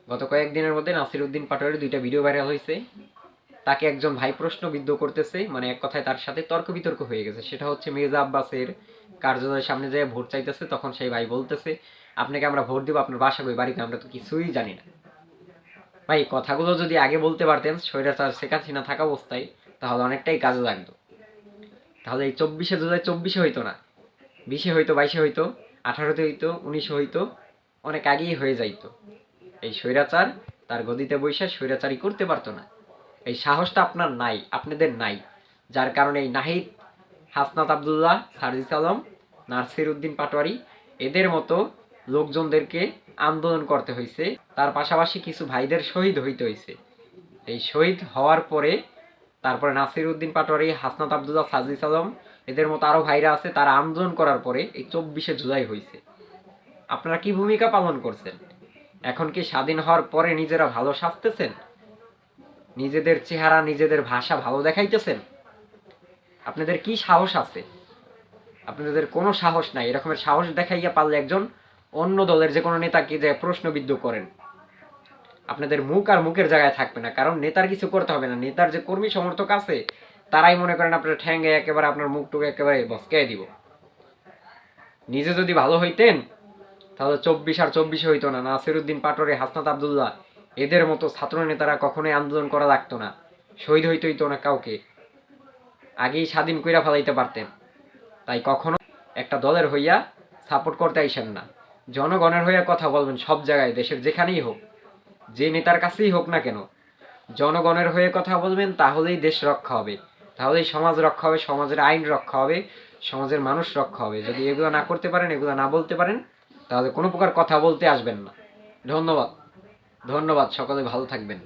গত কয়েকদিনের মধ্যে নাসিরউদ্দিন পাটোয়ারির দুইটা ভিডিও ভাইরাল হয়েছে। তাকে একজন ভাই প্রশ্নবিদ্ধ করতেছে, মানে এক কথায় তার সাথে তর্ক বিতর্ক হয়ে গেছে। সেটা হচ্ছে মির্জা আব্বাসের কার্যালয়ের সামনে যেয়ে ভোট চাইতেছে, তখন সেই ভাই বলতেছে আপনাকে আমরা ভোট দিব, আপনার বাসা কই, বাড়িতে, আমরা তো কিছুই জানি না। ভাই কথাগুলো যদি আগে বলতে পারতেন স্বৈরাচার শেখ হাসিনা থাকা অবস্থায়, তাহলে অনেকটাই কাজে লাগতো। তাহলে এই 24শে জুলাই 24শে হইতো না, 20-এ হইতো, 22-এ হইতো, 18-তে হইতো, 19-এ হইতো, অনেক আগেই হয়ে যাইতো। এই স্বৈরাচার তার গদিতে বৈশা স্বৈরাচারই করতে পারতো না। এই সাহসটা আপনার নাই, আপনাদের নাই, যার কারণে এই নাহিদ, হাসনাত আবদুল্লাহ, সার্জিস আলম, নাসির উদ্দিন পাটোয়ারি এদের মতো লোকজনদেরকে আন্দোলন করতে হয়েছে। তার পাশাপাশি কিছু ভাইদের শহীদ হইতে হয়েছে। এই শহীদ হওয়ার পরে তারপরে নাসির উদ্দিন পাটোয়ারি, হাসনাত আবদুল্লাহ, সার্জিস আলম এদের মতো আরো ভাইরা আছে, তারা আন্দোলন করার পরে এই 24শে জুলাই হয়েছে। আপনারা কি ভূমিকা পালন করছেন? এখন কি স্বাধীন হওয়ার পরে নিজেরা ভালো সাজতেছেন, নিজেদের চেহারা নিজেদের ভাষা ভালো দেখাইতেছেন? আপনাদের কি সাহস আছে? আপনাদের কোনো সাহস নাই। এরকমের সাহস দেখাইয়া পারলে একজন অন্য দলের যে কোনো নেতাকে যে প্রশ্নবিদ্ধ করেন, আপনাদের মুখ আর মুখের জায়গায় থাকবে না। কারণ নেতার কিছু করতে হবে না, নেতার যে কর্মী সমর্থক আছে তারাই মনে করেন আপনার ঠ্যাঙ্গে একেবারে আপনার মুখটুকু একেবারে বসকাই দিব। নিজে যদি ভালো হইতেন তাহলে 24 আর 24 হইতো না। নাসির উদ্দিন পাটোয়ারি, হাসনাত আবদুল্লাহ এদের মতো ছাত্র নেতারা কখনোই আন্দোলন করা লাগতো না, শহীদ হইতে হইতো না কাউকে, আগেই স্বাধীন কইরা ফেলাইতে পারতেন। তাই কখনো একটা দলের হইয়া সাপোর্ট করতে আইসেন না। জনগণের হইয়া কথা বলবেন সব জায়গায়, দেশের যেখানেই হোক, যে নেতার কাছেই হোক না কেন, জনগণের হয়ে কথা বলবেন, তাহলেই দেশ রক্ষা হবে, তাহলেই সমাজ রক্ষা হবে, সমাজের আইন রক্ষা হবে, সমাজের মানুষ রক্ষা হবে। যদি এগুলো না করতে পারেন, এগুলো না বলতে পারেন, তাহলে কোনো প্রকার কথা বলতে আসবেন না। ধন্যবাদ। ধন্যবাদ, সকলে ভালো থাকবেন।